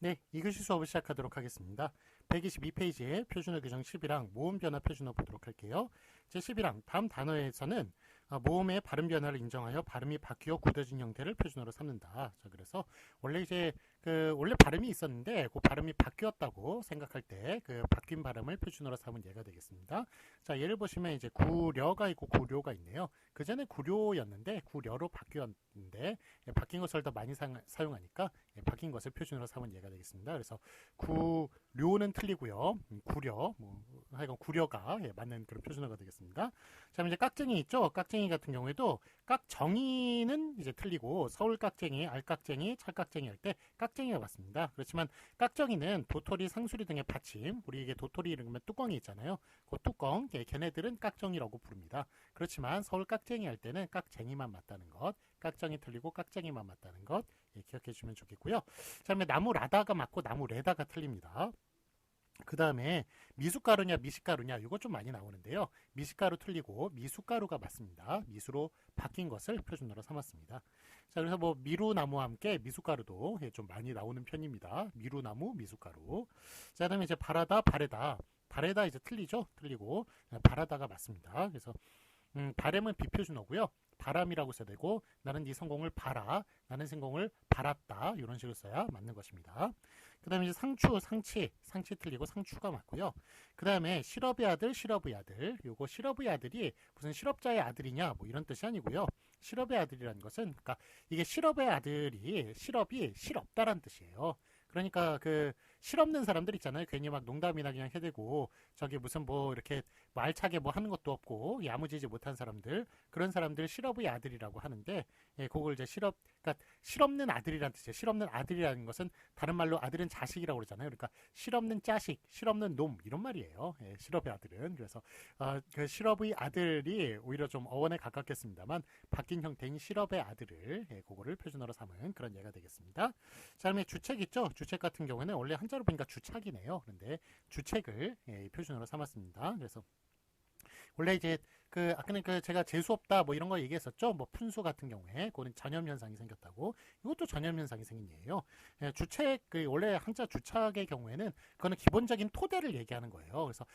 네, 이글씨 수업을 시작하도록 하겠습니다. 122페이지에 표준어 규정 10이랑 모음 변화 표준어 보도록 할게요. 제 10이랑 다음 단어에서는 모음의 발음 변화를 인정하여 발음이 바뀌어 굳어진 형태를 표준어로 삼는다. 자, 그래서 원래 이제 원래 발음이 있었는데 그 발음이 바뀌었다고 생각할 때 그 바뀐 발음을 표준어로 삼은 예가 되겠습니다. 자, 예를 보시면 이제 구려가 있고 구료가 있네요. 그 전에 구료였는데 구려로 바뀌었는데 바뀐 것을 더 많이 사용하니까 바뀐 것을 표준어로 삼은 예가 되겠습니다. 그래서 구료는 틀리고요. 구려, 하여간 구려가 맞는 그런 표준어가 되겠습니다. 자, 이제 깍쟁이 있죠. 깍쟁이 같은 경우에도 깍정이는 이제 틀리고 서울 깍쟁이, 알깍쟁이, 찰깍쟁이 할 때 깍쟁이가 맞습니다. 그렇지만 깍정이는 도토리, 상수리 등의 받침, 우리 이게 도토리 이러면 뚜껑이 있잖아요. 그 뚜껑, 걔네들은 깍정이라고 부릅니다. 그렇지만 서울 깍쟁이 할 때는 깍쟁이만 맞다는 것, 깍정이 틀리고 깍쟁이만 맞다는 것 기억해 주시면 좋겠고요. 자, 그다음에 나무 라다가 맞고 나무 레다가 틀립니다. 그 다음에 미숫가루냐 미식가루냐 이거 좀 많이 나오는데요. 미식가루 틀리고 미숫가루가 맞습니다. 미수로 바뀐 것을 표준어로 삼았습니다. 자, 그래서 뭐 미루나무와 함께 미숫가루도 좀 많이 나오는 편입니다. 미루나무, 미숫가루. 자, 그다음에 이제 바라다, 바래다. 바래다 이제 틀리죠? 틀리고 바라다가 맞습니다. 그래서 바램은 비표준어고요. 바람이라고 써야 되고 나는 네 성공을 바라, 나는 성공을 바랐다 이런 식으로 써야 맞는 것입니다. 그 다음에 이제 상추, 상치 틀리고 상추가 맞고요. 그 다음에 실업의 아들, 실업의 아들. 요거 실업의 아들이 무슨 실업자의 아들이냐 뭐 이런 뜻이 아니고요. 실업의 아들이라는 것은 그러니까 이게 실업의 아들이 실업이 실없다라는 뜻이에요. 그러니까 그 실없는 사람들 있잖아요. 괜히 막 농담이나 그냥 해대고 저기 무슨 뭐 이렇게 뭐 알차게 뭐 하는 것도 없고 야무지지 못한 사람들 그런 사람들 실업의 아들이라고 하는데 그걸 이제 그러니까 실없는 아들이라는 뜻이에요. 실없는 아들이라는 것은 다른 말로 아들은 자식이라고 그러잖아요. 그러니까 실없는 자식, 실없는 놈 이런 말이에요. 실업의 아들은 그래서 그 실업의 아들이 오히려 좀 어원에 가깝겠습니다만 바뀐 형태인 실업의 아들을 그거를 표준어로 삼은 그런 예가 되겠습니다. 자, 그다음에 주책 있죠. 주책 같은 경우에는 원래 한자로 보니까 주착이네요. 그런데 주책을 표준어로 삼았습니다. 그래서 원래 이제 아까는 제가 재수 없다 뭐 이런 거 얘기했었죠. 뭐 푼수 같은 경우에 그거는 전염 현상이 생겼다고. 이것도 전염 현상이 생긴 예예요. 주책 원래 한자 주착의 경우에는 그거는 기본적인 토대를 얘기하는 거예요. 그래서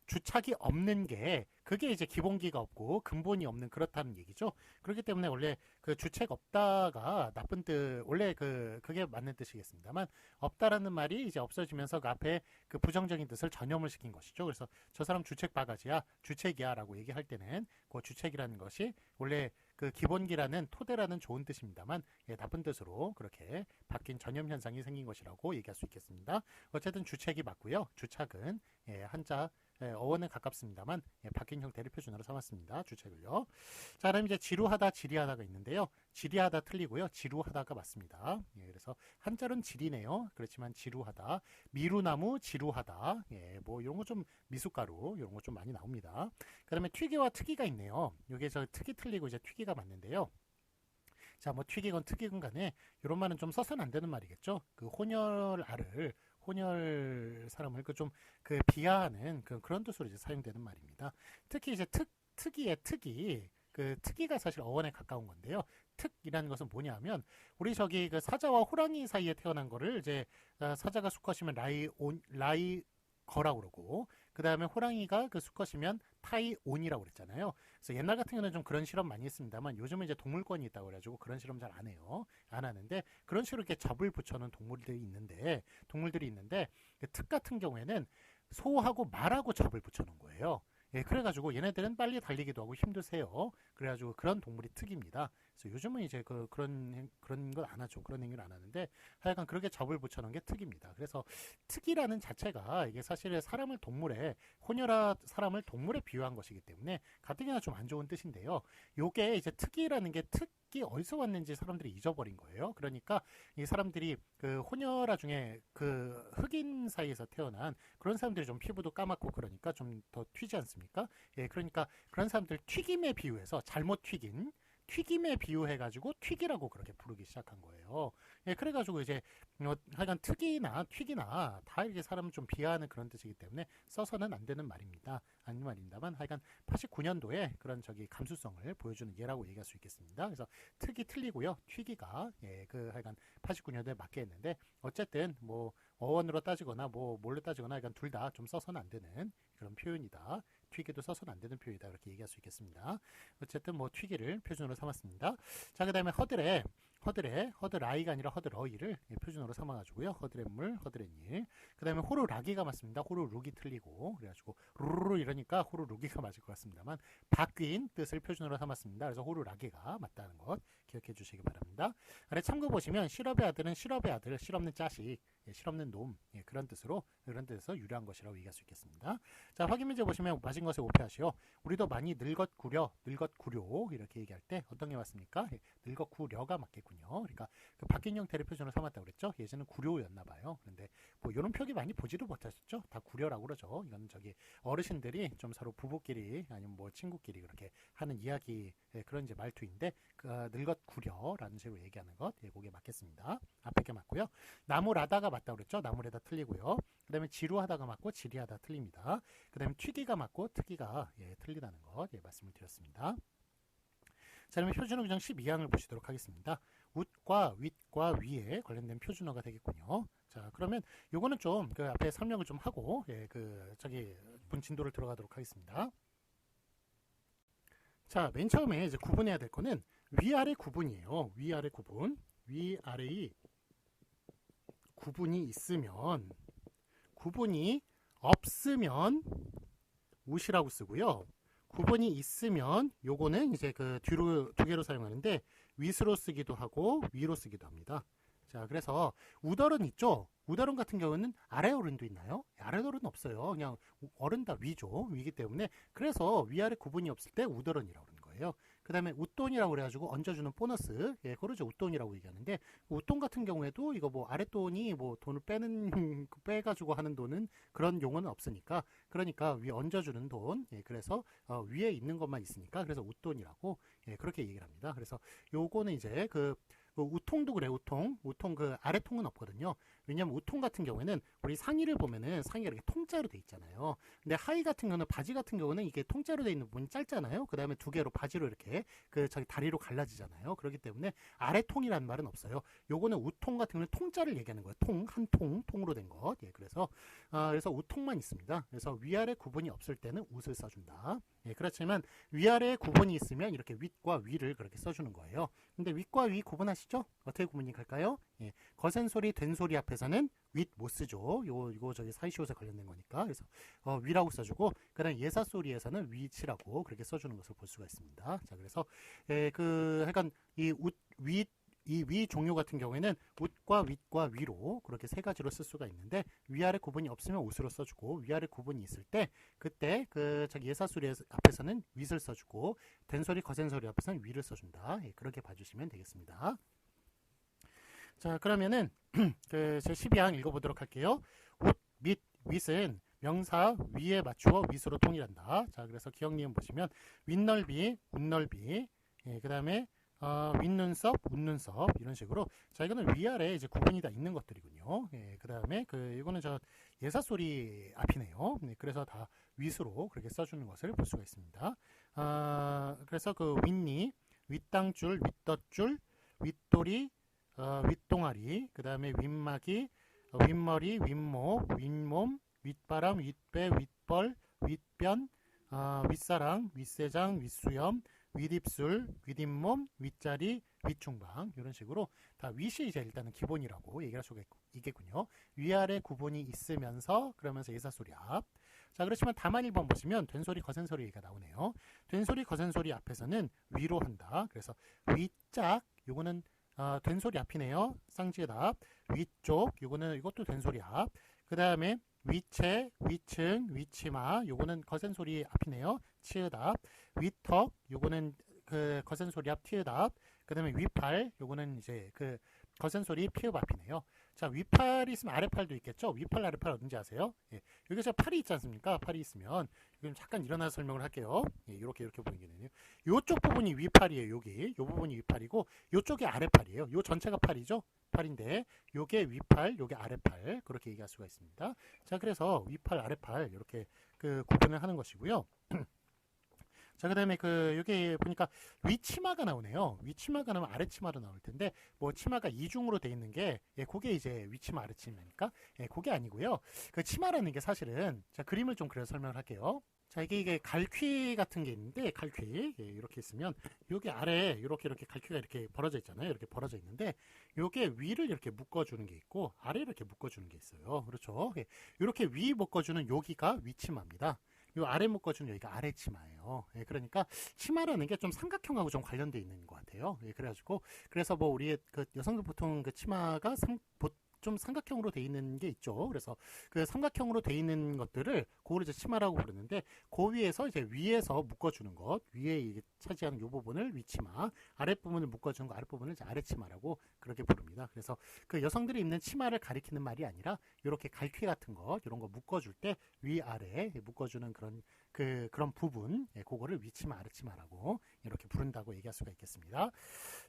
주착이 없는 게 그게 이제 기본기가 없고 근본이 없는 그렇다는 얘기죠. 그렇기 때문에 원래 그 주책 없다가 나쁜 뜻 원래 그게 맞는 뜻이겠습니다만 없다라는 말이 이제 없어지면서 그 앞에 그 부정적인 뜻을 전염을 시킨 것이죠. 그래서 저 사람 주책 바가지야 주책이야라고 얘기할 때는 그 주책이라는 것이 원래 그 기본기라는 토대라는 좋은 뜻입니다만 나쁜 뜻으로 그렇게 바뀐 전염 현상이 생긴 것이라고 얘기할 수 있겠습니다. 어쨌든 주책이 맞고요. 주착은 한자 어원은 가깝습니다만 바뀐 형태를 표준어로 삼았습니다. 주책을요. 자, 그럼 이제 지루하다, 지리하다가 있는데요. 지리하다 틀리고요. 지루하다가 맞습니다. 그래서 한자는 지리네요. 그렇지만 지루하다, 미루나무, 지루하다. 뭐 이런 거 좀 미숫가루 이런 거 좀 많이 나옵니다. 그다음에 튀기와 특이가 있네요. 이게 저 특이 틀리고 이제 튀기가 맞는데요. 자, 뭐 튀기건 특이건 간에 이런 말은 좀 써서는 안 되는 말이겠죠. 그 혼혈 사람을 그 비하하는 그런 뜻으로 이제 사용되는 말입니다. 특히 이제 특이의 특이 그 특이가 사실 어원에 가까운 건데요. 특이라는 것은 뭐냐하면 우리 저기 그 사자와 호랑이 사이에 태어난 거를 이제 사자가 수컷이면 라이 거라고 그러고 그 다음에 호랑이가 그 수컷이면 타이온이라고 그랬잖아요. 그래서 옛날 같은 경우는 좀 그런 실험 많이 했습니다만 요즘은 이제 동물권이 있다고 그래가지고 그런 실험 잘 안 해요. 안 하는데 그런 식으로 이렇게 접을 붙여놓은 동물들이 있는데 그 특 같은 경우에는 소하고 말하고 접을 붙여놓은 거예요. 그래가지고 얘네들은 빨리 달리기도 하고 힘도 세요. 그래가지고 그런 동물이 특입니다. 그래서 요즘은 이제 그런 걸 안 하죠. 그런 행위를 안 하는데 하여간 그렇게 접을 붙여놓은 게 특입니다. 그래서 특이라는 자체가 이게 사실 혼혈한 사람을 동물에 비유한 것이기 때문에 가뜩이나 좀 안 좋은 뜻인데요. 요게 이제 특이라는 게 특이 어디서 왔는지 사람들이 잊어버린 거예요. 그러니까 이 사람들이 그 혼혈아 중에 그 흑인 사이에서 태어난 그런 사람들이 좀 피부도 까맣고 그러니까 좀 더 튀지 않습니까? 그러니까 그런 사람들 튀김에 비유해서 잘못 튀긴 튀김에 비유해가지고 튀기라고 그렇게 부르기 시작한 거예요. 예, 그래가지고 이제 하여간 튀기나 다 이렇게 사람을 좀 비하하는 그런 뜻이기 때문에 써서는 안 되는 말입니다. 아닌 말입니다만 하여간 89년도에 그런 감수성을 보여주는 예라고 얘기할 수 있겠습니다. 그래서 특이 틀리고요. 튀기가 그 하여간 89년도에 맞게 했는데 어쨌든 뭐 어원으로 따지거나 뭐 뭘로 따지거나 하여간 둘 다 좀 써서는 안 되는 그런 표현이다. 튀기도 써서는 안 되는 표현이다. 그렇게 얘기할 수 있겠습니다. 어쨌든 뭐 튀기를 표준으로 삼았습니다. 자, 그 다음에 허드라이가 아니라 허드러이를 표준어로 삼아가지고요. 허드렛물, 허드렛일. 그 다음에 호루라기가 맞습니다. 호루룩이 틀리고 그래가지고 루루 이러니까 호루룩이가 맞을 것 같습니다만 바뀐 뜻을 표준어로 삼았습니다. 그래서 호루라기가 맞다는 것 기억해 주시기 바랍니다. 아래 참고 보시면 실업의 아들은 실업의 아들, 실없는 자식, 실없는 놈 그런 뜻에서 유래한 것이라고 얘기할 수 있겠습니다. 자, 확인 문제 보시면 맞은 것에 오표하시오. 우리도 많이 늙었구려 이렇게 얘기할 때 어떤 게 맞습니까? 늙었구려가 맞겠군요. 그러니까 그 바뀐 형태를 표준으로 삼았다고 그랬죠. 예전에는 구려였나 봐요. 그런데 뭐 이런 표기 많이 보지도 못하셨죠. 다 구려라고 그러죠. 이건 어르신들이 좀 서로 부부끼리 아니면 뭐 친구끼리 그렇게 하는 이야기 그런 이제 말투인데 늙었구려라는 식으로 얘기하는 것 그게 맞겠습니다. 앞에 게 맞고요. 나무라다가 맞다고 그랬죠. 나무라다 틀리고요. 그 다음에 지루하다가 맞고 지리하다 틀립니다. 그 다음에 튀기가 맞고 특기가 틀리다는 것 말씀을 드렸습니다. 자, 그러면 표준어 규정 12항을 보시도록 하겠습니다. 웃과 윗과 위에 관련된 표준어가 되겠군요. 자, 그러면 요거는 좀 그 앞에 설명을 좀 하고 본 진도를 들어가도록 하겠습니다. 자, 맨 처음에 이제 구분해야 될 거는 위아래 구분이에요. 위아래 구분. 위아래의 구분이 있으면, 구분이 없으면 웃이라고 쓰고요. 구분이 있으면 요거는 이제 그 뒤로 두 개로 사용하는데 윗으로 쓰기도 하고 위로 쓰기도 합니다. 자, 그래서 우덜은 있죠. 우덜은 같은 경우는 아래 어른도 있나요? 아래 어른은 없어요. 그냥 어른 다 위죠. 위기 때문에 그래서 위아래 구분이 없을 때 우덜은이라고 그러는 거예요. 그 다음에 웃돈이라고 그래가지고 얹어주는 보너스, 그거를 웃돈이라고 얘기하는데 웃돈 같은 경우에도 이거 뭐 아랫돈이 뭐 돈을 빼가지고 하는 돈은 그런 용어는 없으니까 그러니까 위에 얹어주는 돈, 그래서 위에 있는 것만 있으니까 그래서 웃돈이라고 그렇게 얘기를 합니다. 그래서 요거는 이제 우통도 그래. 우통 그 아래 통은 없거든요. 왜냐면 우통 같은 경우에는 우리 상의를 보면은 상의가 이렇게 통짜로 돼 있잖아요. 근데 하의 같은 경우는 바지 같은 경우는 이게 통짜로 돼 있는 부분이 짧잖아요. 그 다음에 두 개로 바지로 이렇게 다리로 갈라지잖아요. 그렇기 때문에 아래 통이라는 말은 없어요. 요거는 우통 같은 경우는 통짜를 얘기하는 거예요. 한 통으로 된 것. 그래서 우통만 있습니다. 그래서 위아래 구분이 없을 때는 웃을 써준다. 그렇지만 위아래 구분이 있으면 이렇게 윗과 위를 그렇게 써주는 거예요. 근데 윗과 위 구분하시죠? 어떻게 구분이 갈까요? 거센 소리, 된 소리 앞에서는 윗 못 쓰죠. 이거 사이시옷에 관련된 거니까. 그래서 위라고 써주고, 그 다음에 예사 소리에서는 위치라고 그렇게 써주는 것을 볼 수가 있습니다. 자, 그래서 하여간 이 위 종류 같은 경우에는 웃과 윗과 위로 그렇게 세 가지로 쓸 수가 있는데 위아래 구분이 없으면 웃으로 써주고 위아래 구분이 있을 때 그때 예사 소리 앞에서는 윗을 써주고 된 소리, 거센 소리 앞에서는 위를 써준다. 그렇게 봐주시면 되겠습니다. 자, 그러면은 제 12항 읽어보도록 할게요. 웃, 밑, 윗은 명사 위에 맞추어 윗으로 통일한다. 자, 그래서 기억 니은 보시면 윗넓이, 웃넓이, 그 다음에 윗눈썹, 웃눈썹 이런 식으로. 자, 이거는 위아래 이제 구분이 다 있는 것들이군요. 그 다음에 이거는 예사 소리 앞이네요. 그래서 다 윗으로 그렇게 써주는 것을 볼 수가 있습니다. 그래서 윗니, 윗땅줄, 윗덧줄, 윗도리, 윗동아리, 그 다음에 윗마기, 윗머리, 윗목, 윗몸, 윗바람, 윗배, 윗벌, 윗변, 윗사랑, 윗세장, 윗수염, 윗입술, 윗잇몸, 윗자리, 윗중방 이런 식으로 다 윗이 이제 일단은 기본이라고 얘기할 수가 있겠군요. 위아래 구분이 있으면서 그러면서 예사소리 앞. 자, 그렇지만 다만 1번 보시면 된소리, 거센소리가 나오네요. 된소리, 거센소리 앞에서는 위로 한다. 그래서 윗짝 요거는 된소리 앞이네요. 쌍지읒 앞. 위쪽 이것도 된소리 앞. 그 다음에 위체, 위층, 위치마 요거는 거센소리 앞이네요. 치읒 앞. 위턱 요거는 거센소리 앞, 티읒 앞. 그 다음에 위팔 요거는 이제 거센 소리 피읍 앞이네요. 자, 위팔이 있으면 아래팔도 있겠죠? 위팔, 아래팔 어딘지 아세요? 예, 여기 저 팔이 있지 않습니까? 팔이 있으면 지금 잠깐 일어나서 설명을 할게요. 예, 이렇게 보이겠네요. 요쪽 부분이 위팔이에요. 여기 요 부분이 위팔이고 요쪽이 아래팔이에요. 요 전체가 팔이죠? 팔인데 요게 위팔, 요게 아래팔 그렇게 얘기할 수가 있습니다. 자, 그래서 위팔, 아래팔 이렇게 그 구분을 하는 것이고요. 자, 그 다음에 여기 보니까 위치마가 나오네요. 위치마가 나오면 아래치마로 나올 텐데, 뭐, 치마가 이중으로 돼 있는 게, 예, 그게 이제 위치마, 아래치마니까, 예, 그게 아니고요. 그 치마라는 게 사실은, 자, 그림을 좀 그려서 설명을 할게요. 자, 이게 갈퀴 같은 게 있는데, 갈퀴, 예, 이렇게 있으면, 여기 아래에 이렇게 갈퀴가 이렇게 벌어져 있잖아요. 이렇게 벌어져 있는데, 요게 위를 이렇게 묶어주는 게 있고, 아래 이렇게 묶어주는 게 있어요. 그렇죠. 예, 이렇게 위 묶어주는 여기가 위치마입니다. 요 아래 묶어주는 여기가 아래 치마예요. 예, 그러니까 치마라는 게 좀 삼각형하고 좀 관련돼 있는 것 같아요. 예, 그래서 뭐 우리의 그 여성들 보통 그 치마가 좀 삼각형으로 돼 있는 게 있죠. 그래서 그 삼각형으로 돼 있는 것들을 그걸 이제 치마라고 부르는데 그 위에서 이제 위에서 묶어주는 것, 위에 이게 차지하는 이 부분을 위치마, 아랫부분을 묶어주는 거 아랫부분을 이제 아래치마라고 그렇게 부릅니다. 그래서 그 여성들이 입는 치마를 가리키는 말이 아니라 이렇게 갈퀴 같은 거 이런 거 묶어줄 때 위아래 묶어주는 그런 부분, 예, 그거를 위치마, 아래치마라고 이렇게 부른다고 얘기할 수가 있겠습니다.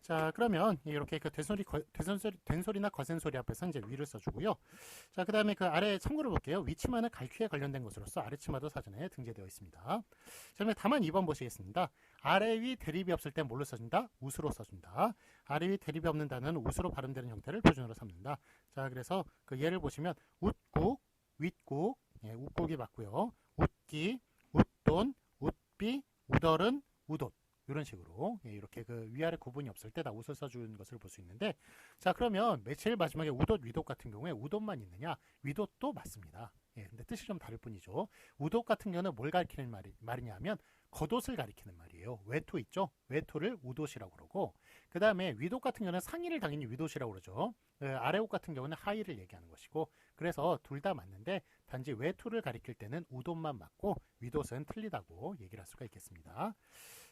자, 그러면 이렇게 그 된소리나 거센소리 앞에서 이제 위를 써주고요. 자, 그 다음에 그 아래 참고를 볼게요. 위치마는 갈퀴에 관련된 것으로서 아래치마도 사전에 등재되어 있습니다. 자, 그러면 다만 2번 보시겠습니다. 아래 위 대립이 없을 때 뭘로 써준다? 웃으로 써준다. 아래 위 대립이 없는 단어는 웃으로 발음되는 형태를 표준어로 삼는다. 자, 그래서 그 예를 보시면 웃국, 윗국, 예, 웃국이 맞고요. 웃기, 웃돈, 웃비, 우덜은, 우돛. 이런 식으로, 예, 이렇게 그 위아래 구분이 없을 때 다 웃을 써준 것을 볼 수 있는데, 자, 그러면 제일 마지막에 우돛, 위돛 같은 경우에 우돛만 있느냐? 위돛도 맞습니다. 예, 근데 뜻이 좀 다를 뿐이죠. 우돛 같은 경우는 뭘 가리키는 말이냐 하면 겉옷을 가리키는 말이에요. 외투 있죠? 외투를 우돛이라고 그러고, 그 다음에 위돛 같은 경우는 상의를 당연히 위돛이라고 그러죠. 아래옷 같은 경우는 하의를 얘기하는 것이고, 그래서 둘 다 맞는데 단지 외투를 가리킬 때는 우돛만 맞고 위돛은 틀리다고 얘기를 할 수가 있겠습니다.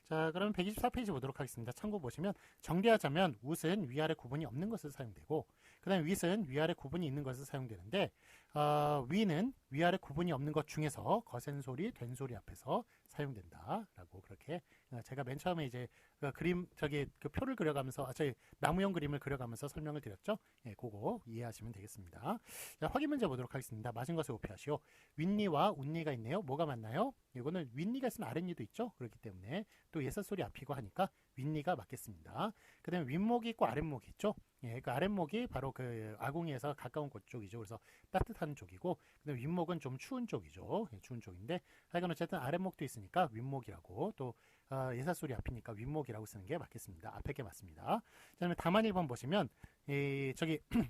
자, 그럼 124페이지 보도록 하겠습니다. 참고 보시면 정리하자면 웃은 위아래 구분이 없는 것을 사용되고 그 다음에 윗은 위아래 구분이 있는 것을 사용되는데 위는 위아래 구분이 없는 것 중에서 거센 소리, 된 소리 앞에서 사용된다라고 그렇게 제가 맨 처음에 이제 그 그림 그 표를 그려가면서 저희 나무형 그림을 그려가면서 설명을 드렸죠. 예, 그거 이해하시면 되겠습니다. 자, 확인 문제 보도록 하겠습니다. 맞은 것을 오피하시오. 윗니와 웃니가 있네요. 뭐가 맞나요? 이거는 윗니가 있으면 아랫니도 있죠. 그렇기 때문에 또 예사소리 앞이고 하니까 윗니가 맞겠습니다. 그 다음에 윗목이 있고 아랫목이 있죠. 예, 그 아랫목이 바로 그 아궁이에서 가까운 곳쪽이죠. 그래서 따뜻한 쪽이고, 근데 윗목은 좀 추운 쪽이죠. 예, 추운 쪽인데, 하여간 어쨌든 아랫목도 있으니까 윗목이라고 또 예사소리 앞이니까 윗목이라고 쓰는 게 맞겠습니다. 앞에 게 맞습니다. 그 다음에 다만 1번 보시면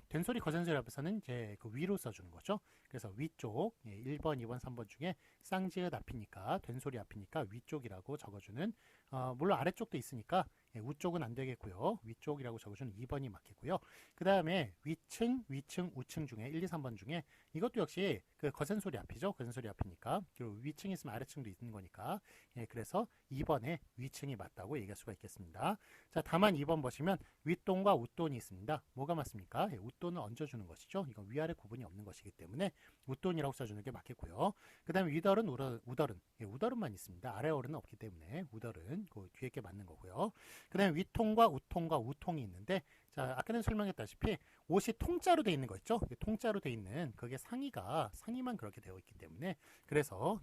된소리 거센소리 앞에서는 이제 그 위로 써주는 거죠. 그래서 위쪽 1번, 2번, 3번 중에 쌍지읒 앞이니까 된소리 앞이니까 위쪽이라고 적어주는 물론 아래쪽도 있으니까 우쪽은 안 되겠고요. 위쪽이라고 적어주는 2번이 맞겠고요. 그 다음에 위층, 우층 중에 1, 2, 3번 중에 이것도 역시 그 거센소리 앞이죠. 거센소리 앞이니까 그리고 위층이 있으면 아래층도 있는 거니까 그래서 2번에 위층이 맞다고 얘기할 수가 있겠습니다. 자, 다만 2번 보시면 윗돈과 웃돈이 있습니다. 뭐가 맞습니까? 웃돈을 얹어주는 것이죠. 이건 위아래 구분이 없는 것이기 때문에 웃돈이라고 써주는 게 맞겠고요. 그 다음에 위덜은, 우덜은 우덜은만 있습니다. 아래어른은 없기 때문에 우덜은 그 뒤에 게 맞는 거고요. 그 다음에 위통과 우통과 우통이 있는데 자, 아까는 설명했다시피 옷이 통짜로 돼 있는 거 있죠? 통짜로 돼 있는 그게 상의만 그렇게 되어 있기 때문에 그래서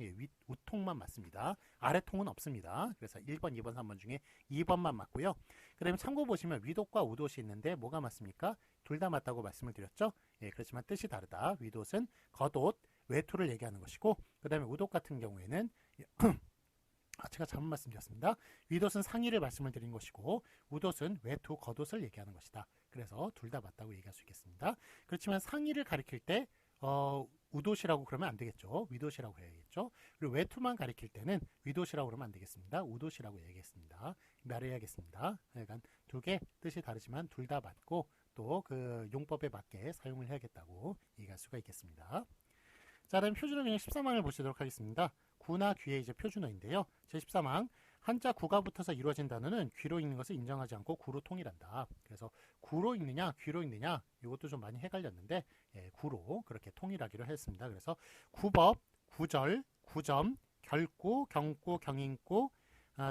우통만 맞습니다. 아래통은 없습니다. 그래서 1번, 2번, 3번 중에 2번만 맞고요. 그 다음에 참고 보시면 위옷과 우옷이 있는데 뭐가 맞습니까? 둘 다 맞다고 말씀을 드렸죠? 예, 그렇지만 뜻이 다르다. 위옷은 겉옷, 외투를 얘기하는 것이고 그 다음에 우옷 같은 경우에는 제가 잘못 말씀드렸습니다. 윗옷은 상의를 말씀을 드린 것이고 우옷은 외투, 겉옷을 얘기하는 것이다. 그래서 둘 다 맞다고 얘기할 수 있겠습니다. 그렇지만 상의를 가리킬 때 우옷이라고 그러면 안 되겠죠. 윗옷이라고 해야겠죠. 그리고 외투만 가리킬 때는 윗옷이라고 그러면 안 되겠습니다. 우옷이라고 얘기했습니다. 말해야겠습니다. 그러니까 두 개 뜻이 다르지만 둘 다 맞고 또 그 용법에 맞게 사용을 해야겠다고 얘기할 수가 있겠습니다. 자, 다음 표준어 그냥 13항을 보시도록 하겠습니다. 구나 귀의 이제 표준어인데요. 제 13항 한자 구가 붙어서 이루어진 단어는 귀로 읽는 것을 인정하지 않고 구로 통일한다. 그래서 구로 읽느냐 귀로 읽느냐 이것도 좀 많이 헷갈렸는데 구로 그렇게 통일하기로 했습니다. 그래서 구법, 구절, 구점, 결구, 경구, 경인구,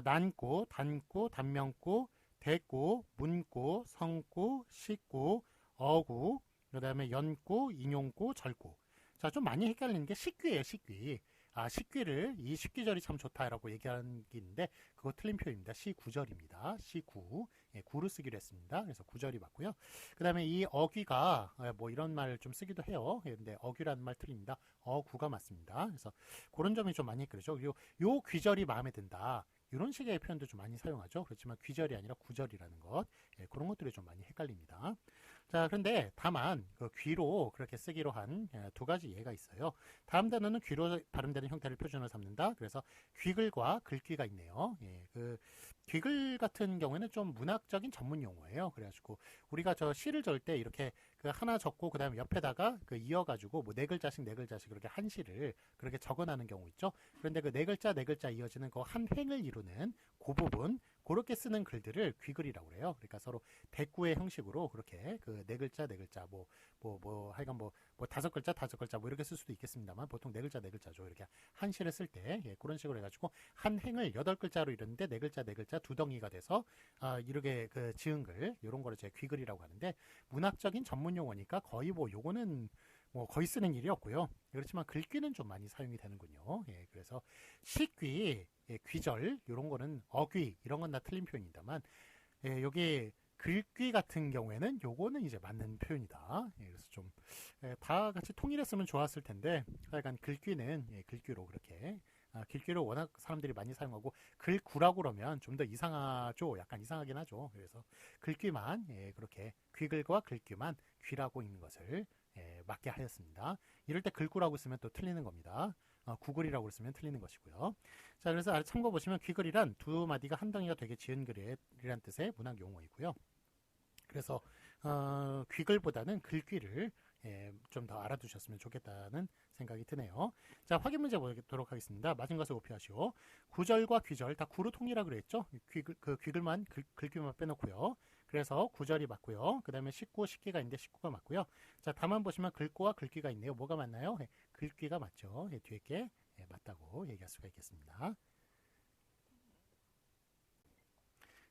난구, 단구, 단명구, 대구, 문구, 성구, 식구, 어구, 그 다음에 연구, 인용구, 절구. 자, 좀 많이 헷갈리는 게 식귀예요, 식귀. 식귀를 이 식귀절이 참 좋다라고 얘기하는 게 있는데 그거 틀린 표현입니다. 시구절입니다. 시구. 구를 쓰기로 했습니다. 그래서 구절이 맞고요. 그 다음에 이 어귀가 뭐 이런 말 좀 쓰기도 해요. 근데 어귀라는 말 틀립니다. 어구가 맞습니다. 그래서 그런 점이 좀 많이 헷갈리죠. 그리고 요 귀절이 마음에 든다. 이런 식의 표현도 좀 많이 사용하죠. 그렇지만 귀절이 아니라 구절이라는 것. 그런 것들이 좀 많이 헷갈립니다. 자, 그런데 다만 그 귀로 그렇게 쓰기로 한 두 가지 예가 있어요. 다음 단어는 귀로 발음되는 형태를 표준으로 삼는다. 그래서 귀글과 글귀가 있네요. 그 귀글 같은 경우에는 좀 문학적인 전문 용어예요. 그래가지고 우리가 저 시를 절 때 이렇게 그 하나 적고 그 다음에 옆에다가 그 이어가지고 뭐 네 글자씩 네 글자씩 그렇게 한 시를 그렇게 적어나는 경우 있죠. 그런데 그 네 글자 이어지는 그 한 횡을 이루는 그 부분 그렇게 쓰는 글들을 귀글이라고 그래요. 그러니까 서로 대꾸의 형식으로 그렇게 그 네 글자 하여간 다섯 글자 뭐 이렇게 쓸 수도 있겠습니다만 보통 네 글자죠. 이렇게 한 시를 쓸 때 그런 식으로 해가지고 한 행을 8글자로 이뤘는데 네 글자 두 덩이가 돼서 이렇게 그 지은 글 이런 거를 제가 귀글이라고 하는데 문학적인 전문 용어니까 거의 뭐 요거는 뭐 거의 쓰는 일이 없고요. 그렇지만 글귀는 좀 많이 사용이 되는군요. 그래서 식귀, 귀절 이런 거는 어귀 이런 건 다 틀린 표현입니다만 여기 글귀 같은 경우에는 요거는 이제 맞는 표현이다. 그래서 좀 다 같이 통일했으면 좋았을 텐데 하여간 글귀는 글귀로 그렇게 글귀를 워낙 사람들이 많이 사용하고 글구라고 그러면 좀 더 이상하죠. 약간 이상하긴 하죠. 그래서 글귀만 그렇게 귀글과 글귀만 귀라고 읽는 것을 맞게 하였습니다. 이럴 때 글구라고 쓰면 또 틀리는 겁니다. 구글이라고 쓰면 틀리는 것이고요. 자, 그래서 아래 참고 보시면 귀글이란 두 마디가 한 덩이가 되게 지은 글이란 뜻의 문학 용어이고요. 그래서 귀글보다는 글귀를 좀 더 알아두셨으면 좋겠다는 생각이 드네요. 자, 확인 문제 보도록 하겠습니다. 맞은 것을 오피하시오. 구절과 귀절 다 구로 통일하기로 그랬죠. 귀글만 글귀만 빼놓고요. 그래서 구절이 맞고요. 그 다음에 식구, 식기가 있는데 식구가 맞고요. 자, 다만 보시면 글구와 글귀가 있네요. 뭐가 맞나요? 글귀가 맞죠. 뒤에 게 맞다고 얘기할 수가 있겠습니다.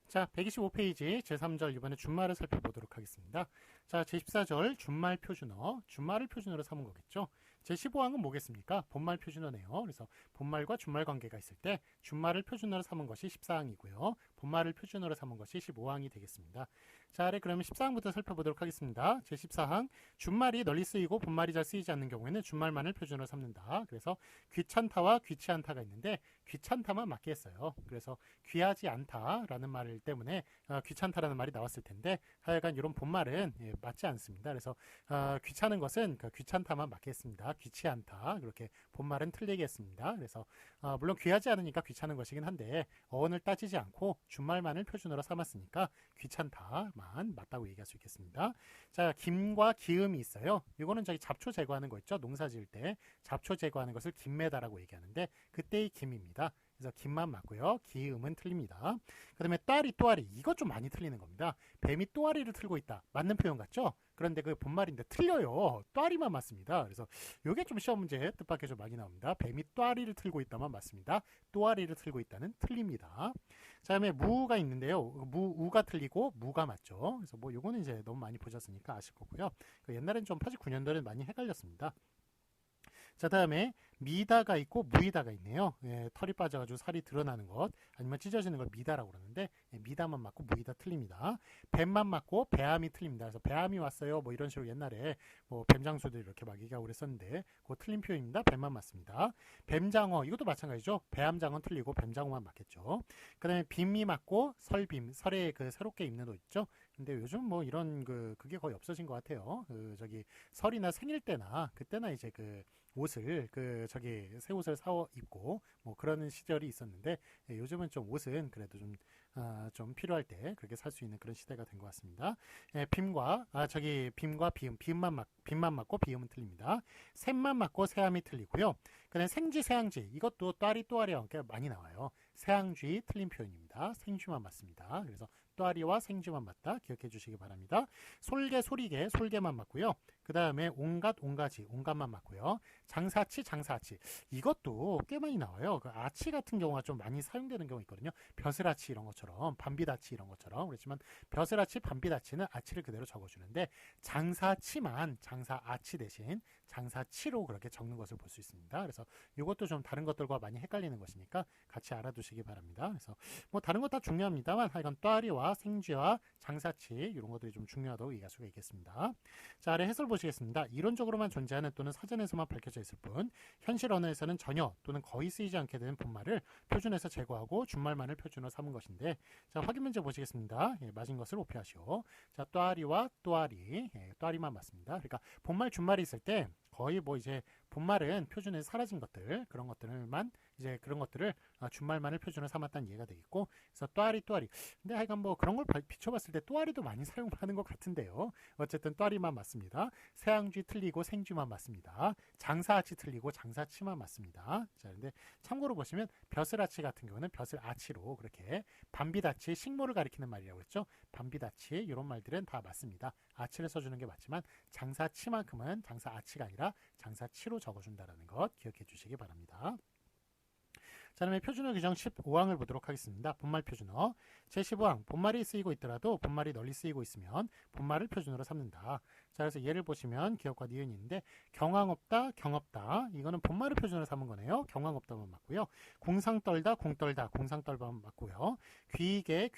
자, 125페이지 제3절 이번에 준말을 살펴보도록 하겠습니다. 자, 제14절 준말 표준어, 준말을 표준어로 삼은 거겠죠. 제15항은 뭐겠습니까? 본말 표준어네요. 그래서 본말과 준말 관계가 있을 때 준말을 표준어로 삼은 것이 14항이고요. 본말을 표준어로 삼은 것이 15항이 되겠습니다. 자, 아래 그러면 14항부터 살펴보도록 하겠습니다. 제14항, 준말이 널리 쓰이고 본말이 잘 쓰이지 않는 경우에는 준말만을 표준어로 삼는다. 그래서 귀찮다와 귀치 않다가 있는데 귀찮다만 맞게 했어요. 그래서 귀하지 않다라는 말 때문에 귀찮다라는 말이 나왔을 텐데 하여간 이런 본말은 맞지 않습니다. 그래서 귀찮은 것은 귀찮다만 맞게 했습니다. 귀치 않다 그렇게 본말은 틀리게 했습니다. 그래서 물론 귀하지 않으니까 귀찮은 것이긴 한데 어원을 따지지 않고 준말만을 표준어로 삼았으니까 귀찮다만 맞다고 얘기할 수 있겠습니다. 자, 김과 기음이 있어요. 이거는 저기 잡초 제거하는 거 있죠. 농사 지을 때 잡초 제거하는 것을 김매다라고 얘기하는데 그때의 김입니다. 그래서 김만 맞고요. 기음은 틀립니다. 그 다음에 또아리, 또아리. 이거 좀 많이 틀리는 겁니다. 뱀이 또아리를 틀고 있다. 맞는 표현 같죠? 그런데 그 본말인데 틀려요. 또아리만 맞습니다. 그래서 이게 좀 시험 문제 뜻밖의 좀 많이 나옵니다. 뱀이 또아리를 틀고 있다만 맞습니다. 또아리를 틀고 있다는 틀립니다. 자, 다음에 무가 있는데요. 우가 틀리고 무가 맞죠. 그래서 뭐 요거는 이제 너무 많이 보셨으니까 아실 거고요. 옛날엔 좀 89년도에는 많이 헷갈렸습니다. 자, 다음에 미다가 있고 무이다가 있네요. 털이 빠져가지고 살이 드러나는 것 아니면 찢어지는 걸 미다라고 그러는데 미다만 맞고 무이다 틀립니다. 뱀만 맞고 배암이 틀립니다. 그래서 배암이 왔어요. 뭐 이런 식으로 옛날에 뭐 뱀장수들 이렇게 막 얘기하고 그랬었는데 그거 틀린 표현입니다. 뱀만 맞습니다. 뱀장어 이것도 마찬가지죠. 배암장어는 틀리고 뱀장어만 맞겠죠. 그 다음에 빔이 맞고 설빔 설에 그 새롭게 입는 옷 있죠. 근데 요즘 뭐 이런 그게 거의 없어진 것 같아요. 저기 설이나 생일 때나 그때나 이제 옷을 새 옷을 사 입고 뭐 그러는 시절이 있었는데, 예, 요즘은 좀 옷은 그래도 좀 필요할 때 그렇게 살 수 있는 그런 시대가 된 것 같습니다. 예, 빔과 비음, 빔만 맞고 비음은 틀립니다. 샘만 맞고 새함이 틀리고요. 그다음 생쥐, 새항쥐, 이것도 또아리와 함께 많이 나와요. 새항쥐 틀린 표현입니다. 생쥐만 맞습니다. 그래서 또아리와 생쥐만 맞다 기억해 주시기 바랍니다. 솔개, 소리개, 솔개만 맞고요. 그 다음에 온가지, 온갖만 맞고요. 장사치, 이것도 꽤 많이 나와요. 아치 같은 경우가 좀 많이 사용되는 경우가 있거든요. 벼슬아치 이런 것처럼, 밤비다치 이런 것처럼. 그렇지만 벼슬아치, 밤비다치는 아치를 그대로 적어주는데, 장사아치 대신 장사치로 그렇게 적는 것을 볼 수 있습니다. 그래서 이것도 좀 다른 것들과 많이 헷갈리는 것이니까 같이 알아두시기 바랍니다. 그래서 뭐 다른 것 다 중요합니다만 하여간 또아리와 생쥐와 장사치 이런 것들이 좀 중요하다고 얘기할 수가 있겠습니다. 자, 아래 해설 보시겠습니다. 이론적으로만 존재하는 또는 사전에서만 밝혀져 있을 뿐 현실 언어에서는 전혀 또는 거의 쓰이지 않게 되는 본말을 표준에서 제거하고 준말만을 표준으로 삼은 것인데, 자, 확인 문제 보시겠습니다. 예, 맞은 것을 오피하시오. 자, 또아리와 또아리, 예, 또아리만 맞습니다. 그러니까 본말 준말이 있을 때 거의 뭐 이제 본말은 표준에서 사라진 것들, 그런 것들을 준말만을 표준으로 삼았다는 이해가 되겠고, 그래서 또아리. 근데 하여간 뭐 그런 걸 비춰봤을 때 또아리도 많이 사용하는 것 같은데요. 어쨌든 또아리만 맞습니다. 새항쥐 틀리고 생쥐만 맞습니다. 장사아치 틀리고 장사치만 맞습니다. 자, 근데 참고로 보시면 벼슬아치 같은 경우는 벼슬아치로 그렇게 밤비다치, 식모를 가리키는 말이라고 했죠. 밤비다치 이런 말들은 다 맞습니다. 아치를 써주는 게 맞지만 장사치만큼은 장사아치가 아니라 장사치로 적어준다는 것 기억해 주시기 바랍니다. 자, 다음에 표준어 규정 15항을 보도록 하겠습니다. 본말 표준어 제15항, 본말이 쓰이고 있더라도 본말이 널리 쓰이고 있으면 본말을 표준어로 삼는다. 자, 그래서 예를 보시면 기억과 니은이 있는데, 경황없다, 경없다, 이거는 본말을 표준어로 삼은 거네요. 경황없다만 맞고요. 궁상떨다, 궁상떨만 맞고요. 귀이게,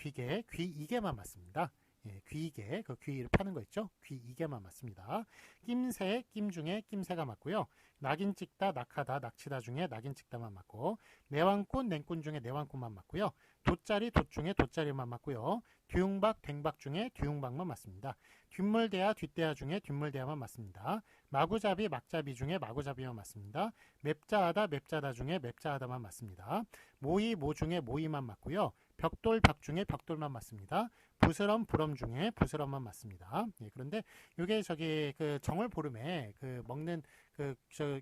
귀이게만 맞습니다. 예, 귀이게, 귀를 파는 거 있죠? 귀이게만 맞습니다. 낌새, 낌중에 낌새가 맞고요. 낙인 찍다, 낙하다, 낙치다 중에 낙인 찍다만 맞고, 내왕꾼, 냉꾼 중에 내왕꾼만 맞고요. 돗자리, 돗 중에 돗자리만 맞고요. 뒤웅박, 댕박 중에 뒤웅박만 맞습니다. 뒷물대야, 뒷대야 중에 뒷물대야만 맞습니다. 마구잡이, 막잡이 중에 마구잡이만 맞습니다. 맵자하다, 맵자하다 중에 맵자하다만 맞습니다. 모이, 모 중에 모이만 맞고요. 벽돌, 벽 중에 벽돌만 맞습니다. 부스럼, 부럼 중에 부스럼만 맞습니다. 예, 그런데 이게 정월 보름에 먹는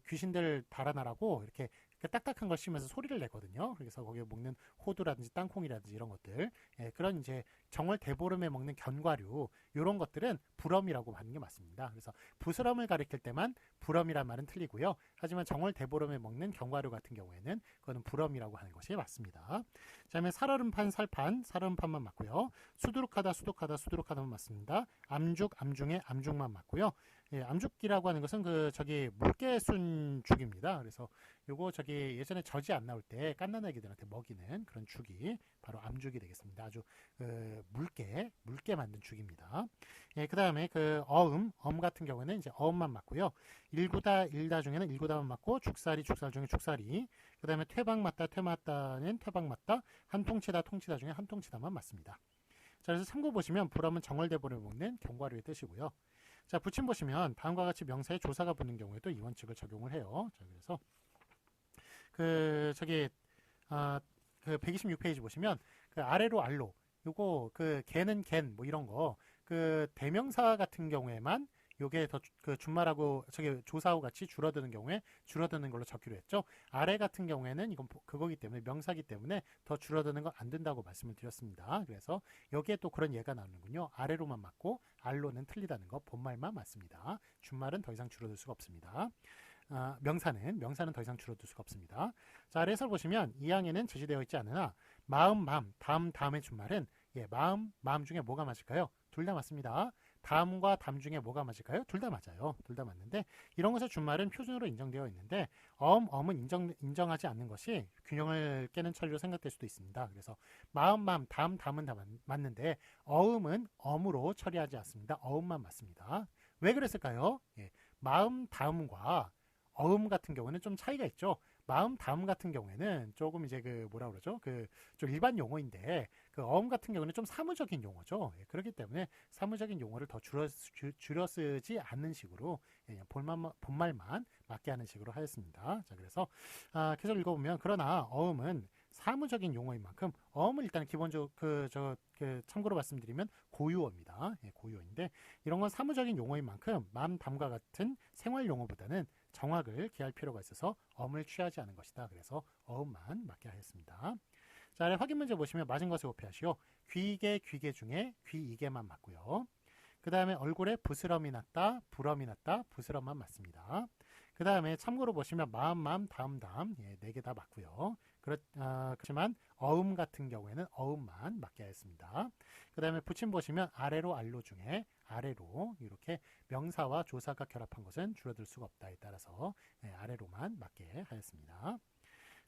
귀신들 달아나라고 이렇게 딱딱한 걸 씹으면서 소리를 내거든요. 그래서 거기에 먹는 호두라든지 땅콩이라든지 이런 것들, 예, 그런 이제 정월 대보름에 먹는 견과류, 이런 것들은 부럼이라고 하는 게 맞습니다. 그래서 부스럼을 가리킬 때만 부럼이란 말은 틀리고요. 하지만 정월 대보름에 먹는 견과류 같은 경우에는 그거는 부럼이라고 하는 것이 맞습니다. 그다음에 살얼음판, 살얼음판만 맞고요. 수두룩하다만 맞습니다. 암중에 암중만 맞고요. 예, 암죽기라고 하는 것은 물개순 죽입니다. 그래서 요거 예전에 젖이 안 나올 때 갓난아기들한테 먹이는 그런 죽이 바로 암죽이 되겠습니다. 아주 묽게 만든 죽입니다. 예, 그 다음에 엄 같은 경우는 이제 어음만 맞고요. 일다 중에는 일구다만 맞고, 죽살 중에 죽살이, 그 다음에 퇴박 맞다는 퇴박 맞다, 한통치다 중에 한통치다만 맞습니다. 자, 그래서 참고 보시면 부럼은 정월대보를 먹는 견과류의 뜻이고요. 자, 붙임 보시면 다음과 같이 명사에 조사가 붙는 경우에도 이 원칙을 적용을 해요. 자, 그래서 126페이지 보시면 아래로 알로, 요거 갠은 갠 뭐 이런 거, 대명사 같은 경우에만 요게 더 준말하고 조사하고 같이 줄어드는 경우에 줄어드는 걸로 적기로 했죠. 아래 같은 경우에는 이건 그거기 때문에, 명사기 때문에 더 줄어드는 건 안 된다고 말씀을 드렸습니다. 그래서 여기에 또 그런 예가 나오는군요. 아래로만 맞고 알로는 틀리다는 거, 본말만 맞습니다. 준말은 더 이상 줄어들 수가 없습니다. 명사는 더 이상 줄어들 수가 없습니다. 자, 아래 해설 보시면 이 항에는 제시되어 있지 않으나 마음, 다음의 준말은, 예, 마음 중에 뭐가 맞을까요? 둘 다 맞습니다. 다음과 담 중에 뭐가 맞을까요? 둘 다 맞아요. 둘 다 맞는데, 이런 것의 준말은 표준으로 인정되어 있는데, 엄은 인정하지 않는 것이 균형을 깨는 처리로 생각될 수도 있습니다. 그래서 마음, 담은 다 맞는데 어음은 엄으로 처리하지 않습니다. 어음만 맞습니다. 왜 그랬을까요? 예, 마음, 다음과 어음 같은 경우는 좀 차이가 있죠. 마음, 다음 같은 경우에는 조금 이제 좀 일반 용어인데, 그 어음 같은 경우는 좀 사무적인 용어죠. 예, 그렇기 때문에 사무적인 용어를 더 줄여 쓰지 않는 식으로 예, 본말만 맞게 하는 식으로 하였습니다. 자, 그래서 계속 읽어보면 그러나 어음은 사무적인 용어인 만큼 어음은 일단 기본적으로 참고로 말씀드리면 고유어입니다. 예, 고유어인데 이런 건 사무적인 용어인 만큼 다음과 같은 생활 용어보다는 정확을 기할 필요가 있어서 어음을 취하지 않은 것이다. 그래서 어음만 맞게 하였습니다. 자, 아래 확인 문제 보시면 맞은 것을 오피하시오. 귀게 중에 귀이게만 맞고요. 그 다음에 얼굴에 부스럼이 났다, 부럼이 났다, 부스럼만 맞습니다. 그 다음에 참고로 보시면 마음, 다음, 예, 4개 다 맞고요. 그렇지만 어음 같은 경우에는 어음만 맞게 하였습니다. 그 다음에 붙임 보시면 아래로 알로 중에 아래로 이렇게 명사와 조사가 결합한 것은 줄어들 수가 없다에 따라서 예, 아래로만 맞게 하였습니다.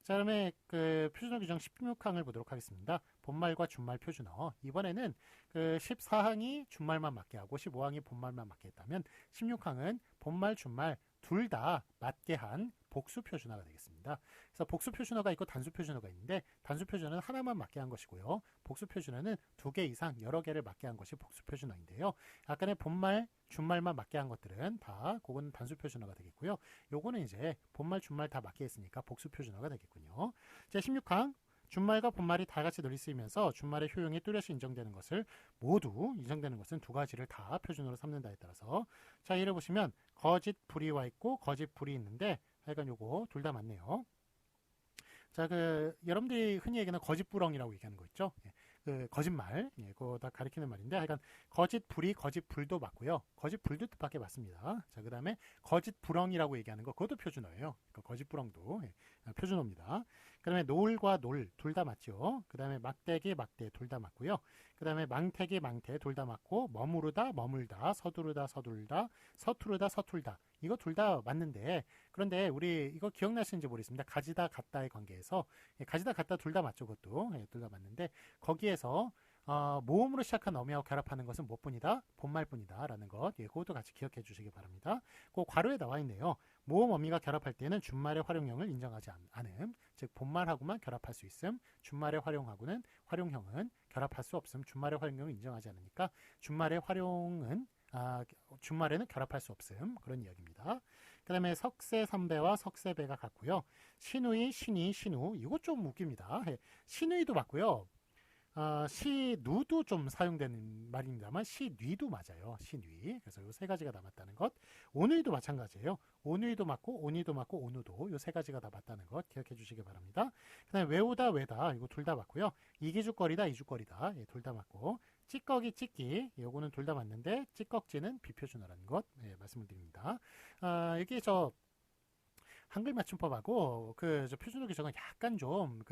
자, 그다음에 그 표준어 규정 16항을 보도록 하겠습니다. 본말과 준말 표준어. 이번에는 그 14항이 준말만 맞게 하고 15항이 본말만 맞게 했다면 16항은 본말, 준말 둘 다 맞게 한 복수 표준어가 되겠습니다. 그래서 복수 표준어가 있고 단수 표준어가 있는데 단수 표준어는 하나만 맞게 한 것이고요. 복수 표준어는 2개 이상 여러 개를 맞게 한 것이 복수 표준어인데요. 아까는 본말, 준말만 맞게 한 것들은 다 그건 단수 표준어가 되겠고요. 요거는 이제 본말, 준말 다 맞게 했으니까 복수 표준어가 되겠군요. 제 16항 준말과 본말이 다 같이 널리 쓰이면서 준말의 효용이 뚜렷이 인정되는 것을 모두 인정되는 것은 2가지를 다 표준어로 삼는다에 따라서 자, 예를 보시면 거짓 불의와 있고 거짓 불이 있는데 하여간 요거 둘 다 맞네요. 자, 여러분들이 흔히 얘기하는 거짓부렁이라고 얘기하는 거 있죠? 예, 거짓말, 예, 그거 다 가리키는 말인데, 하여간 거짓 불이, 거짓 불도 맞고요. 거짓 불도 뜻밖에 맞습니다. 자, 그 다음에 거짓 부렁이라고 얘기하는 거, 그것도 표준어예요. 그러니까 거짓 부렁도 예, 표준어입니다. 그 다음에 노을과 놀, 둘 다 맞죠? 그 다음에 막대기, 막대, 둘 다 맞고요. 그 다음에 망태기, 망태, 둘 다 맞고, 머무르다, 머물다, 서두르다, 서둘다, 서투르다, 서툴다. 이거 둘 다 맞는데, 그런데 우리 이거 기억나시는지 모르겠습니다. 가지다, 갖다의 관계에서 예, 가지다, 갖다 둘 다 맞죠? 그것도 예, 둘 다 맞는데 거기에서 모음으로 시작한 어미하고 결합하는 것은 무엇뿐이다? 본말뿐이다 라는 것 예, 그것도 같이 기억해 주시기 바랍니다. 그 괄호에 나와 있네요. 모음 어미가 결합할 때는 준말의 활용형을 인정하지 않음. 즉 본말하고만 결합할 수 있음. 준말의 활용형은 결합할 수 없음. 준말의 활용형을 인정하지 않으니까 준말의 활용은 준말에는 결합할 수 없음. 그런 이야기입니다. 그 다음에 석세 선배와 석세배가 같고요. 신우이, 신이, 신우. 이거 좀 웃깁니다. 예, 신우이도 맞고요. 시누도 좀 사용되는 말입니다만 시뉘도 맞아요. 시뉘. 그래서 이 3가지가 다 맞다는 것. 오누이도 마찬가지예요. 오누이도 맞고 오니도 맞고 오누도 이 3가지가 다 맞다는 것 기억해 주시기 바랍니다. 그 다음에 외우다 외다 이거 둘 다 맞고요. 이기죽거리다 이죽거리다 예, 둘 다 맞고 찌꺼기 찌끼 요거는 둘 다 맞는데 찌꺽지는 비표준어라는 것 예, 말씀을 드립니다. 이게 한글 맞춤법하고 저 표준어 규정은 약간 좀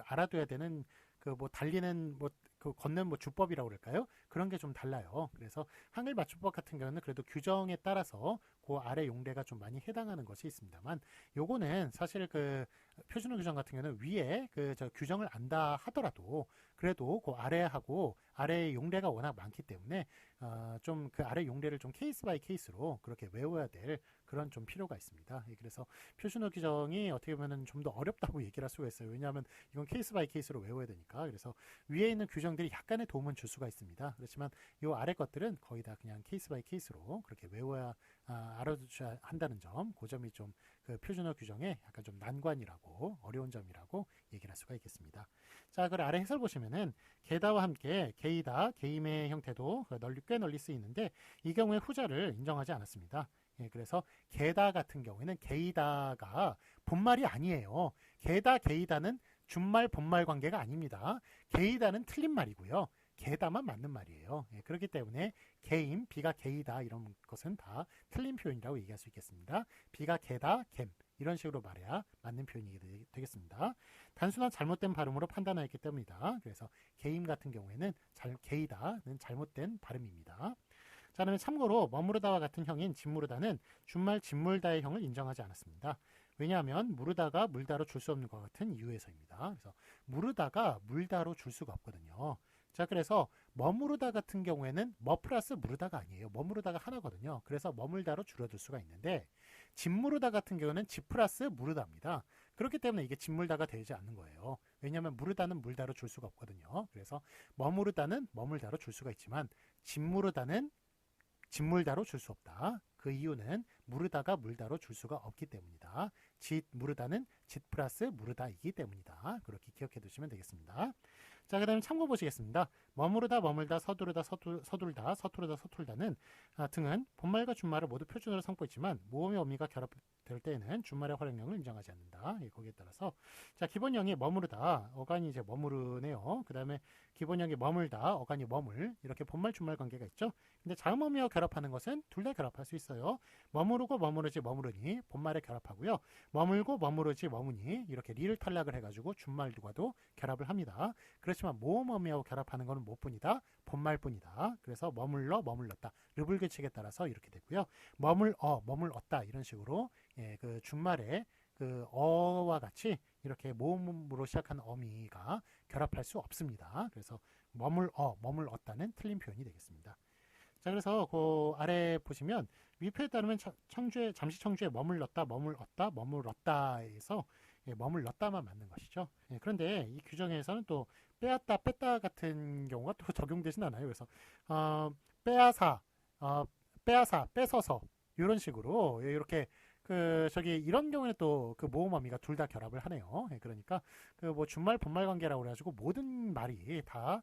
알아둬야 되는 달리는 걷는 주법이라고 그럴까요? 그런 게 좀 달라요. 그래서 한글 맞춤법 같은 경우는 그래도 규정에 따라서 그 아래 용례가 좀 많이 해당하는 것이 있습니다만 요거는 사실 표준어 규정 같은 경우는 위에 저 규정을 안다 하더라도 그래도 그 아래하고 아래 용례가 워낙 많기 때문에 좀 아래 용례를 좀 케이스 바이 케이스로 그렇게 외워야 될 그런 좀 필요가 있습니다. 그래서 표준어 규정이 어떻게 보면 좀 더 어렵다고 얘기를 할 수가 있어요. 왜냐하면 이건 케이스 바이 케이스로 외워야 되니까. 그래서 위에 있는 규정들이 약간의 도움은 줄 수가 있습니다. 그렇지만 이 아래 것들은 거의 다 그냥 케이스 바이 케이스로 그렇게 외워야 알아두셔야 한다는 점, 그 점이 좀 표준어 규정의 약간 좀 난관이라고 어려운 점이라고 얘기를 할 수가 있겠습니다. 자, 아래 해설 보시면은 게다와 함께 게이다, 게임의 형태도 꽤 널리 쓰이는데 이 경우에 후자를 인정하지 않았습니다. 예, 그래서 게다 같은 경우에는 게이다가 본말이 아니에요. 게다, 게이다는 준말, 본말 관계가 아닙니다. 게이다는 틀린 말이고요. 게다만 맞는 말이에요. 예, 그렇기 때문에 게임, 비가 게이다 이런 것은 다 틀린 표현이라고 얘기할 수 있겠습니다. 비가 게다, 겜 이런 식으로 말해야 맞는 표현이 되겠습니다. 단순한 잘못된 발음으로 판단하였기 때문이다. 그래서 게임 같은 경우에는 게이다는 잘못된 발음입니다. 자, 그러면 참고로 머무르다와 같은 형인 짓무르다는 준말 짓물다의 형을 인정하지 않았습니다. 왜냐하면 무르다가 물다로 줄 수 없는 것 같은 이유에서입니다. 그래서 무르다가 물다로 줄 수가 없거든요. 자, 그래서 머무르다 같은 경우에는 플러스 무르다가 아니에요. 머무르다가 하나거든요. 그래서 머물다로 줄여둘 수가 있는데 짓무르다 같은 경우는 지 플러스 무르다입니다. 그렇기 때문에 이게 짓물다가 되지 않는 거예요. 왜냐하면 무르다는 물다로 줄 수가 없거든요. 그래서 머무르다는 머물다로 줄 수가 있지만 짓무르다는 짓물다로 줄 수 없다. 그 이유는 무르다가 물다로 줄 수가 없기 때문이다. 짓무르다는 짓 플러스 무르다이기 때문이다. 그렇게 기억해 두시면 되겠습니다. 자, 그 다음에 참고 보시겠습니다. 머무르다, 머물다, 서두르다, 서둘다, 서투르다, 서툴다는 등은 본말과 준말을 모두 표준어로 삼고 있지만 모음의 어미가 결합될 때에는 준말의 활용량을 인정하지 않는다. 예, 거기에 따라서 자, 기본형이 머무르다, 어간이 이제 머무르네요. 그 다음에 기본형이 머물다, 어간이 머물, 이렇게 본말 준말 관계가 있죠. 근데 자음어미와 결합하는 것은 둘 다 결합할 수 있어요. 머무르고 머무르지 머무르니 본말에 결합하고요. 머물고 머무르지 머무니 이렇게 리를 탈락을 해가지고 준말과도 결합을 합니다. 그렇지만 모음어미하고 결합하는 것은 뭐뿐이다? 본말뿐이다. 그래서 머물러 머물렀다. 르불규칙에 따라서 이렇게 되고요. 머물었다 이런 식으로 예, 그 준말에 그 어와 같이 이렇게 모음으로 시작한 어미가 결합할 수 없습니다. 그래서 머물었다는 틀린 표현이 되겠습니다. 자, 그래서 그 아래 보시면 위표에 따르면 잠시 청주에 머물렀다, 머물었다, 머물었다에서 예, 머물렀다만 맞는 것이죠. 예, 그런데 이 규정에서는 또 빼앗다, 뺐다 같은 경우가 또 적용되진 않아요. 그래서 빼앗아, 빼앗아, 뺏어서 이런 식으로 예, 이렇게 이런 경우에는 또 그 모음어미가 둘 다 결합을 하네요. 예, 그러니까 그 뭐 준말 본말 관계라고 그래가지고 모든 말이 다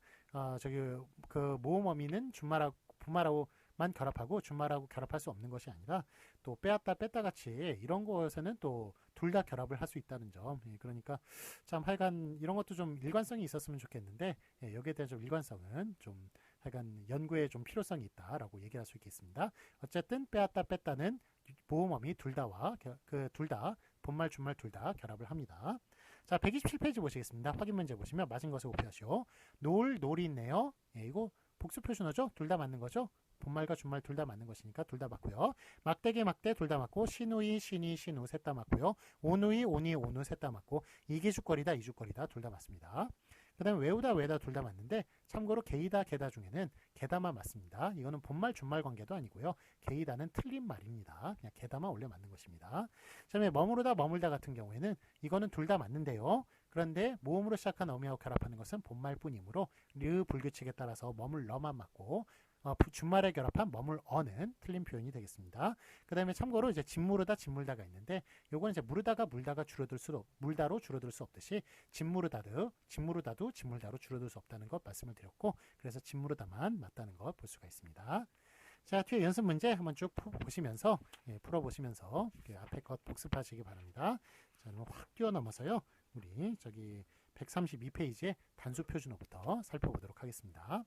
그 모음어미는 준말하고 본말하고만 결합하고 준말하고 결합할 수 없는 것이 아니라 또 빼앗다 뺐다 같이 이런 것에는 또 둘 다 결합을 할 수 있다는 점. 예, 그러니까 참 하여간 이런 것도 좀 일관성이 있었으면 좋겠는데 예, 여기에 대한 좀 일관성은 좀 하여간 연구에 좀 필요성이 있다라고 얘기할 수 있겠습니다. 어쨌든 빼앗다 뺐다는 모음어미 둘 다와 그 둘 다 본말 준말 둘 다 결합을 합니다. 자, 127페이지 보시겠습니다. 확인 문제 보시면 맞은 것을 오피하시오. 놀이 있네요. 예, 이거 복수 표준어죠? 둘 다 맞는 거죠? 본말과 준말 둘 다 맞는 것이니까 둘 다 맞고요. 막대기 막대 둘 다 맞고 신우이 신이 신우 셋 다 맞고요. 오누이 오니 오누 셋 다 맞고 이기죽거리다 이죽거리다 둘 다 맞습니다. 그 다음에 외우다 외다 둘 다 맞는데 참고로 게이다 게다 중에는 게다만 맞습니다. 이거는 본말 준말 관계도 아니고요. 게이다는 틀린 말입니다. 그냥 게다만 올려 맞는 것입니다. 그 다음에 머무르다 머물다 같은 경우에는 이거는 둘 다 맞는데요. 그런데 모음으로 시작한 어미하고 결합하는 것은 본말뿐이므로 르 불규칙에 따라서 머물러만 맞고 준말에 결합한 머물어는 틀린 표현이 되겠습니다. 그 다음에 참고로 이제 짓무르다 짓물다가 있는데 요건 이제 무르다가 물다가 물다로 줄어들 수 없듯이 짓무르다도 짓물다로 줄어들 수 없다는 것 말씀을 드렸고 그래서 짓무르다만 맞다는 것 볼 수가 있습니다. 자, 뒤에 연습 문제 한번 쭉 보시면서 풀어보시면서 앞에 것 복습하시기 바랍니다. 자, 그럼 확 뛰어넘어서요. 우리 132페이지의 단수 표준어부터 살펴보도록 하겠습니다.